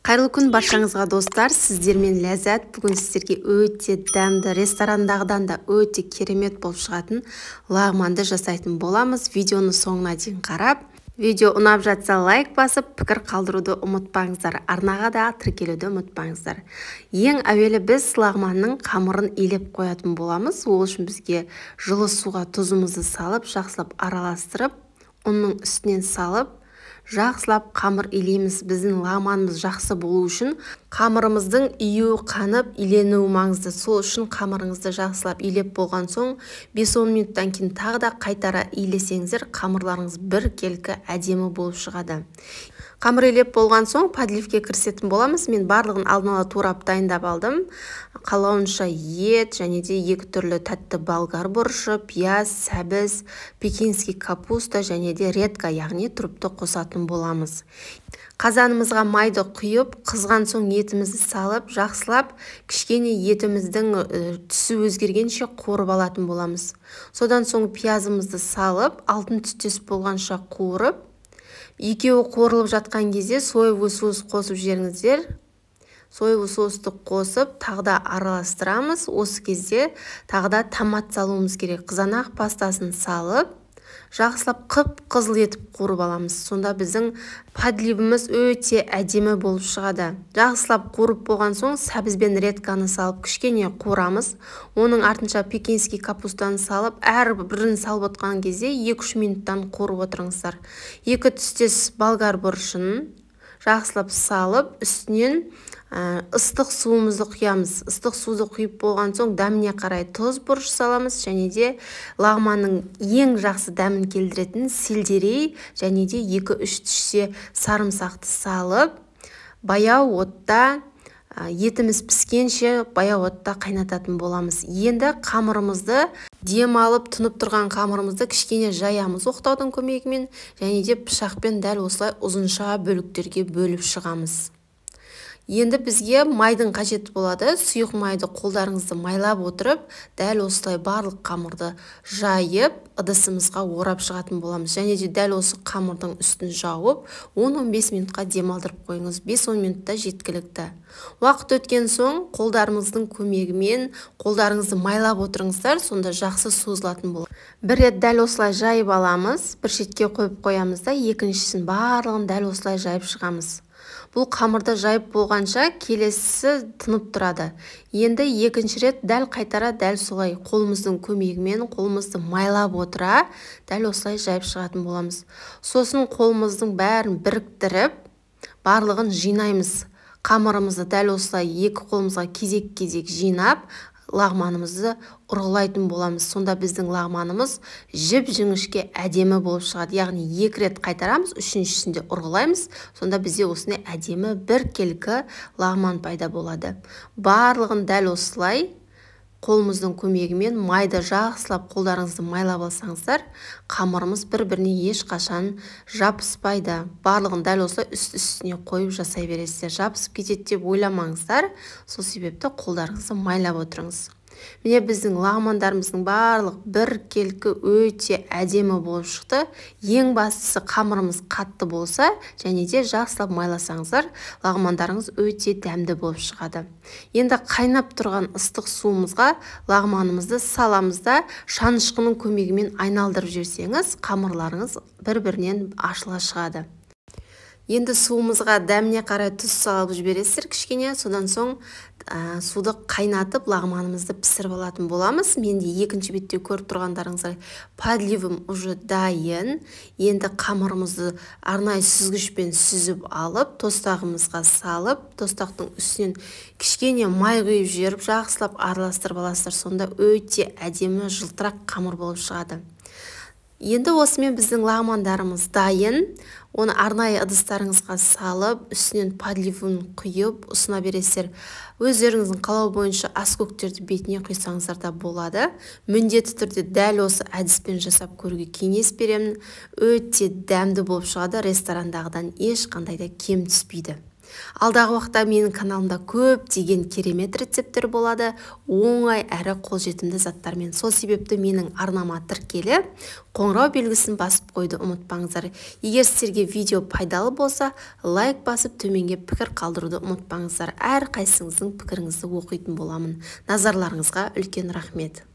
Қайырлы күн баршаңызға достар, сіздермен ләззат. Бүгін сіздерге өте дәмді, ресторандағыдан да өте керемет болып шығатын лағманды жасайтын боламыз. Видеоны соңына дейін қарап, видео ұнап жатса лайк басып, пікір қалдыруды ұмытпаңыздар. Арнаға да тіркелуді ұмытпаңыздар. Ең әуелі біз лағманның қамырын илеп қоятын боламыз. Ол үшін бізге жылы суға тұзымызды салып, жақсылап араластырып, оның үстінен салып, жақсылап қамыр илейміз. Біздің лағманымыз жақсы болу үшін қамырымыздың июі қанып, иленуі маңызды. Сол үшін қамырыңызды жақсылап илеп болған соң 5-10 минуттан кейін тағы да қайтара илесеңіздер, қамырларыңыз бір келкі әдемі болып шығады. Қамыр илеп болған соң подливке кірісетін боламыз. Мен барлығын алдын ала турап дайындап алдым. Қалауынша ет және де 2 түрлі тәтті болгар бұрышы, пияз, сәбіз, пекинский капуста және де редька, яғни тұрыпты қосатын боламыз. Қазанымызға майды құйып, қызған соң етімізді салып, жақсылап, кішкене етіміздің түсі өзгергенше қуырып алатын боламыз. Содан соң пиязымызды салып, алтын түстес болғанша қуырып, екеуі қуырылып жатқан кезде соевый соус қосып жіберіңіздер. Соевый соусты қосып, тағы да араластырамыз. Осы кезде тағы да томат салуымыз керек. Қызанақ пастасын салып, жақсылап қып-қызыл етіп қуырып аламыз. Сонда біздің подливіміз өте әдемі болып шығады. Жақсылап қуырып болған соң сәбіз бен редьканы салып кішкене қуырамыз. Оның артынша пекинский капустаны салып, әрбірін салып отқан кезде 2-3 минуттан қуырып отырыңыздар. 2 түстес болгар бұрышын жақсылап салып, үстінен ыстық суымызды құямыз. Ыстық суды құйып болған соң дәміне қарай тұз бұрыш саламыз және де лағманның ең жақсы дәмін келдіретін сельдерей және де 2-3 түшсе сарымсақты салып, баяу отта, етіміз піскенше баяу отта қайнататын боламыз. Енді қамырымызды дем алып тұнып тұрған қамырымызды кішкене жаямыз оқтаудың көмегімен және де пышақпен дәл осылай ұзынша бөліктерге бөліп шығамыз. Енді бізге майдың қажет болады. Сұйық майды қолдарыңызды майлап отырып, дәл осылай барлық қамырды жайып, ыдысымызға орап шығатын боламыз. Және де дәл осы қамырдың үстін жауып, 10-15 минутқа демалдырып қойыңыз. 5-10 минутта жеткілікті. Уақыт өткен соң қолдарыңыздың көмегімен қолдарыңызды майлап отырыңыздар, сонда жақсы созылатын болады. Бір рет дәл осылай жайып аламыз, бір шетке қойып қоямыз да, екіншісін барлығын дәл осылай жайып шығамыз. Бұл қамырды жайып болғанша келесі тынып тұрады. Енді екінші рет дәл қайтара дәл солай қолымыздың көмегімен қолымызды майлап отыра, дәл осылай жайып шығатын боламыз. Сосын қолымыздың бәрін біріктіріп, барлығын жинаймыз. Қамырымызды дәл осылай 2 қолымызға кезек-кезек жинап, лағманымызды ұрғылайтын боламыз. Сонда біздің лағманымыз жіп-жіңішке әдемі болып шығады. Яғни 2 рет қайтарамыз, үшіншісінде ұрғылаймыз. Сонда бізде осындай әдемі бір келкі лағман пайда болады. Барлығын дәл осылай қолымыздың көмегімен майды жақсылап қолдарыңызды майлап алсаңыздар, қамырымыз бір-біріне ешқашан жабыспайды. Барлығын дәл осылай үст-үстіне қойып жасай бересіздер. Жабысып кетеді деп ойламаңыздар. Сол себепті қолдарыңызды майлап отырыңыз. Міне біздің лағмандарымыздың барлық бір келкі өте әдемі болып шықты. Ең бастысы қамырымыз қатты болса, және де жақсылап майласаңыздар, лағмандарыңыз өте дәмді болып шығады. Енді қайнап тұрған ыстық суымызға лағманымызды саламыз да, шанышқының көмегімен айналдырып жіберсеңіз, қамырларыңыз бір-бірінен ашыла шығады. Енді суымызға дәміне қарай тұз салып жібересіздер кішкене, содан соң суды қайнатып лағманымызды пісіріп алатын боламыз. Мен де екінші бетте көріп тұрғандарыңыздай подливім уже дайын. Енді қамырымызды арнайы сүзгішпен сүзіп алып, тостағымызға салып, тостақтың үстінен кішкене май құйып жіберіп, жақсылап араластырып аласыздар. Сонда өте әдемі жылтырақ қамыр болып шығады. Енді осымен біздің лағмандарымыз дайын. Оны арнайы ыдыстарыңызға салып, үстінен подливін құйып ұсына бересіздер. Өздеріңіздің қалау бойынша аскөктерді бетіне құйсаңыздар да болады. Міндетті түрде дәл осы әдіспен жасап көруге кеңес беремін. Өте дәмді болып шығады, ресторандағыдан ешқандай да кем түспейді. Алдағы уақытта менің каналымда көптеген керемет рецепттер болады, оңай әрі қолжетімді заттармен. Сол себепті менің арнама тіркеліп, қоңырау белгісін басып қойды ұмытпаңыздар. Егер сіздерге видео пайдалы болса, лайк басып төменге пікір қалдыруды ұмытпаңыздар. Әр қайсыңыздың пікіріңізді оқитын боламын. Назарларыңызға үлкен рахмет.